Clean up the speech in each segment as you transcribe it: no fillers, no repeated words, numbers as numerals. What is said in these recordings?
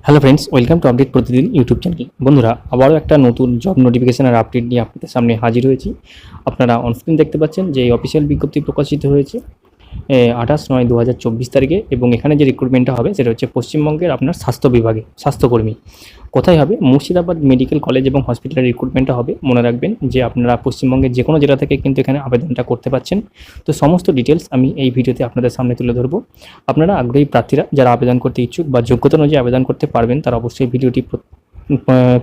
Hello friends, welcome to update প্রতিদিন YouTube channel. বন্ধুরা, আবারও একটা নতুন জব নোটিফিকেশনের আপডেট নিয়ে আপনাদের সামনে হাজির হয়েছি। আপনারা অনস্ক্রিন দেখতে পাচ্ছেন যে অফিসিয়াল বিজ্ঞপ্তি প্রকাশিত হয়েছে 28/9/2024 তারিখে, এবং এখানে যে রিক্রুটমেন্টটা হবে সেটা হচ্ছে পশ্চিমবঙ্গের আপনার স্বাস্থ্য বিভাগে স্বাস্থ্যকর্মী। কোথায় হবে? মুর্শিদাবাদ মেডিকেল কলেজ এবং হসপিটালের রিক্রুটমেন্টটা হবে। মনে রাখবেন যে আপনারা পশ্চিমবঙ্গের যে কোনো জেলা থেকে কিন্তু এখানে আবেদনটা করতে পারছেন। তো সমস্ত ডিটেলস আমি এই ভিডিওতে আপনাদের সামনে তুলে ধরবো। আপনারা আগ্রহী প্রার্থীরা যারা আবেদন করতে ইচ্ছুক বা যোগ্যতা অনুযায়ী আবেদন করতে পারবেন, তারা অবশ্যই ভিডিওটি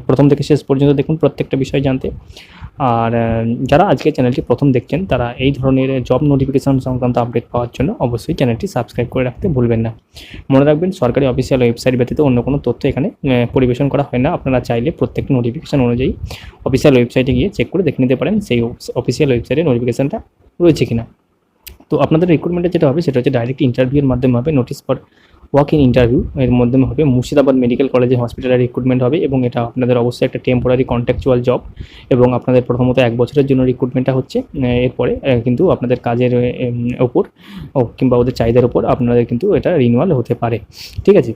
প্রথম থেকে শেষ পর্যন্ত দেখুন প্রত্যেকটা বিষয় জানতে। আর যারা আজকে চ্যানেলটি প্রথম দেখছেন, তারা এই ধরনের জব নোটিফিকেশন সংক্রান্ত আপডেট পাওয়ার জন্য অবশ্যই চ্যানেলটি সাবস্ক্রাইব করে রাখতে ভুলবেন না। মনে রাখবেন, সরকারি অফিসিয়াল ওয়েবসাইট ব্যতীত অন্য কোনো তথ্য এখানে পরিবেশন করা হয় না। আপনারা চাইলে প্রত্যেকটা নোটিফিকেশন অনুযায়ী অফিসিয়াল ওয়েবসাইটে গিয়ে চেক করে দেখে নিতে পারেন সেই অফিসিয়াল ওয়েবসাইটে নোটিফিকেশনটা রয়েছে কিনা। তো আপনাদের রিক্রুটমেন্টে যেটা হবে সেটা হচ্ছে ডাইরেক্ট ইন্টারভিউর মাধ্যমে হবে। Notice for walk in interview এর মাধ্যমে হবে। মুর্শিদাবাদ মেডিকেল কলেজে হসপিটালের রিক্রুটমেন্ট হবে, এবং এটা আপনাদের অবশ্যই একটা টেম্পোরারি কন্ট্রাকচুয়াল জব, এবং আপনাদের প্রথমত 1 বছরের জন্য রিক্রুটমেন্টটা হচ্ছে। এরপরে কিন্তু আপনাদের কাজের ওপর কিংবা ওদের চাহিদার উপর আপনাদের কিন্তু এটা রিনিউয়াল হতে পারে। ঠিক আছে?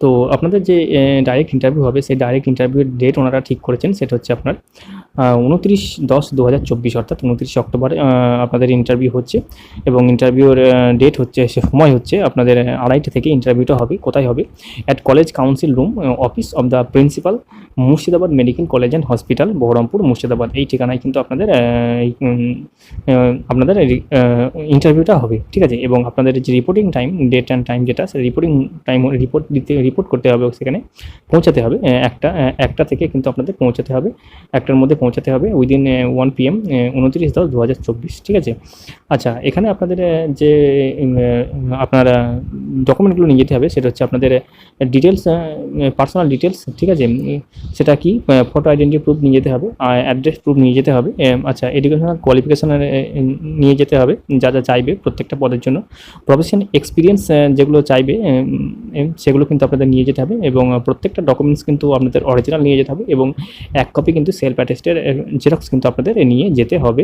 তো আপনাদের যে ডাইরেক্ট ইন্টারভিউ হবে, সেই ডাইরেক্ট ইন্টারভিউর ডেট ওনারা ঠিক করেছেন। সেটা হচ্ছে আপনার 29/10/2024, অর্থাৎ 29 অক্টোবর আপনাদের ইন্টারভিউ হচ্ছে, এবং ইন্টারভিউর ডেট হচ্ছে, সময় হচ্ছে আপনাদের 2:30 থেকে ইন্টারভিউটা হবে। কোথায় হবে? At college council room, office of the principal, Murshidabad medical college and hospital, Baharampur, Murshidabad. এই ঠিকানায় কিন্তু আপনাদের ইন্টারভিউটা হবে। ঠিক আছে? এবং আপনাদের যে reporting time, date and time যেটা, সেই রিপোর্টিং টাইম রিপোর্ট করতে হবে, সেখানে পৌঁছাতে হবে 1টা থেকে কিন্তু আপনাদের পৌঁছাতে হবে, 1টার মধ্যে পৌঁছাতে হবে উইদিন 1 PM 29/10/2024। ঠিক আছে? আচ্ছা, এখানে আপনাদের যে আপনারা ডকুমেন্টগুলো নিয়ে যেতে হবে সেটা হচ্ছে আপনাদের ডিটেলস, পার্সোনাল ডিটেলস। ঠিক আছে? সেটা কি? ফটো আইডেন্টি প্রুফ নিয়ে যেতে হবে, অ্যাড্রেস প্রুফ নিয়ে যেতে হবে। আচ্ছা, এডুকেশনাল কোয়ালিফিকেশানের নিয়ে যেতে হবে যা যা চাইবে প্রত্যেকটা পদের জন্য। প্রফেশনাল এক্সপিরিয়েন্স যেগুলো চাইবে সেগুলো কিন্তু আপনাদের নিয়ে যেতে হবে, এবং প্রত্যেকটা ডকুমেন্টস কিন্তু আপনাদের অরিজিনাল নিয়ে যেতে হবে, এবং 1 কপি কিন্তু সেলফ অ্যাটেস্টেড জেরক্স কিন্তু আপনাদের নিয়ে যেতে হবে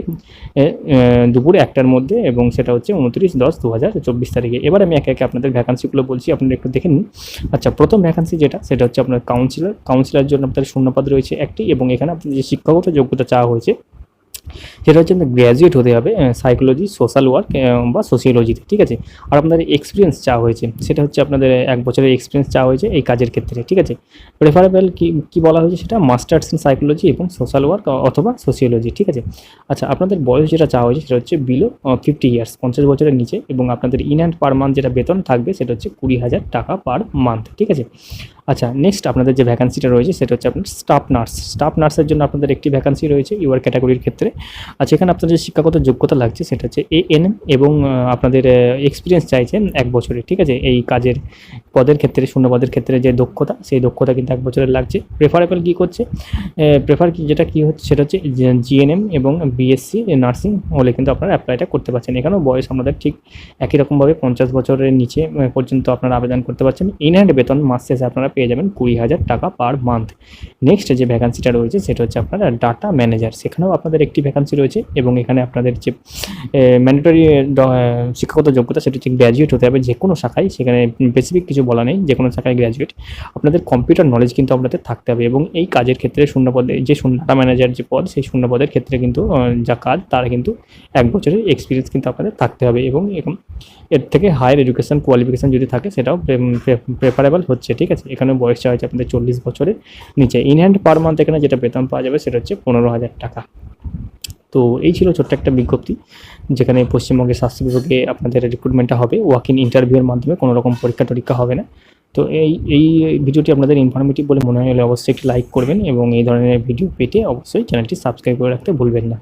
দুপুর 1টার মধ্যে, এবং সেটা হচ্ছে 29/10/2024 তারিখে। এবার আমি একে একে আপনাদের ভ্যাকান্সিগুলো বলছি, আপনারা একটু দেখে নিন। আচ্ছা, প্রথম ভ্যাকান্সি যেটা, সেটা হচ্ছে আপনার কাউন্সিলর জন্য আপনাদের শূন্যপদ রয়েছে 1টি, এবং এখানে আপনাদের যে শিক্ষাগত যোগ্যতা চাওয়া হয়েছে সেটা হচ্ছে আপনার গ্র্যাজুয়েট হতে হবে সাইকোলজি, সোশ্যাল ওয়ার্ক বা সোশিওলজিতে। ঠিক আছে? আর আপনাদের এক্সপিরিয়েন্স চাওয়া হয়েছে, সেটা হচ্ছে আপনাদের 1 বছরের এক্সপিরিয়েন্স চাওয়া হয়েছে এই কাজের ক্ষেত্রে। ঠিক আছে? প্রেফারেবল কি বলা হয়েছে, সেটা মাস্টার্স ইন সাইকোলজি এবং সোশ্যাল ওয়ার্ক অথবা সোশিওলজি। ঠিক আছে? আচ্ছা, আপনাদের বয়স যেটা চাওয়া হয়েছে সেটা হচ্ছে বিলো 50 ইয়ার্স, 50 বছরের নিচে, এবং আপনাদের ইন হ্যান্ড পার মান্থ যেটা বেতন থাকবে সেটা হচ্ছে 20,000 টাকা পার মান্থ। ঠিক আছে? আচ্ছা, নেক্সট আপনাদের যে ভ্যাকান্সিটা রয়েছে সেটা হচ্ছে আপনার স্টাফ নার্সের জন্য আপনাদের একটি ভ্যাকান্সি রয়েছে ইউআর ক্যাটাগরির ক্ষেত্রে। আচ্ছা, এখানে আপনাদের যে শিক্ষাগত যোগ্যতা লাগছে সেটা হচ্ছে ANM, এবং আপনাদের এক্সপিরিয়েন্স চাইছেন 1 বছরের। ঠিক আছে? এই কাজের পদের ক্ষেত্রে, শূন্য পদের ক্ষেত্রে যে দক্ষতা, সেই দক্ষতা কিন্তু 1 বছরের লাগছে। প্রেফারেবল কী করছে, যেটা কী হচ্ছে সেটা হচ্ছে GNM এবং BSc নার্সিং হলে কিন্তু আপনারা অ্যাপ্লাইটা করতে পারছেন। এখানেও বয়স আমাদের ঠিক একই রকমভাবে 50 বছরের নিচে পর্যন্ত আপনারা আবেদন করতে পারছেন। ইন হ্যান্ড বেতন মাস শেষে আপনারা পেয়ে যাবেন 20,000 টাকা পার মান্থ। নেক্সট যে ভ্যাকান্সিটা রয়েছে সেটা হচ্ছে আপনার ডাটা ম্যানেজার, সেখানেও আপনাদের একটি ভ্যাকান্সি রয়েছে, এবং এখানে আপনাদের যে ম্যান্ডেটরি শিক্ষাগত যোগ্যতা সেটা হচ্ছে গ্র্যাজুয়েট হতে হবে যে কোনো শাখায়। সেখানে স্পেসিফিক কিছু বলা নেই, যে কোনো শাখায় গ্র্যাজুয়েট। আপনাদের কম্পিউটার নলেজ কিন্তু আপনাদের থাকতে হবে, এবং এই কাজের ক্ষেত্রে শূন্যপদে যে ডাটা ম্যানেজার যে পদ, সেই শূন্যপদের ক্ষেত্রে কিন্তু যা কাজ, তারা কিন্তু 1 বছরের এক্সপিরিয়েন্স কিন্তু আপনাদের থাকতে হবে, এবং এর থেকে হায়ার এডুকেশন কোয়ালিফিকেশান যদি থাকে সেটাও প্রেফারেবল হচ্ছে। ঠিক আছে? এখানে বয়স চাওয়া হচ্ছে আপনাদের 40 বছরের নিচে। ইন হ্যান্ড পার মান্থ এখানে যেটা বেতন পাওয়া যাবে সেটা হচ্ছে 15,000 টাকা। তো এই ছিল ছোট্ট একটা বিজ্ঞপ্তি, যেখানে পশ্চিমবঙ্গের স্বাস্থ্য বিভাগে আপনাদের রিক্রুটমেন্টটা হবে ওয়াক ইন ইন্টারভিউয়ের মাধ্যমে, কোনো রকম পরীক্ষা হবে না। তো এই ভিডিওটি আপনাদের ইনফরমেটিভ বলে মনে হলে অবশ্যই একটি লাইক করবেন, এবং এই ধরনের ভিডিও পেতে অবশ্যই চ্যানেলটি সাবস্ক্রাইব করে রাখতে ভুলবেন না।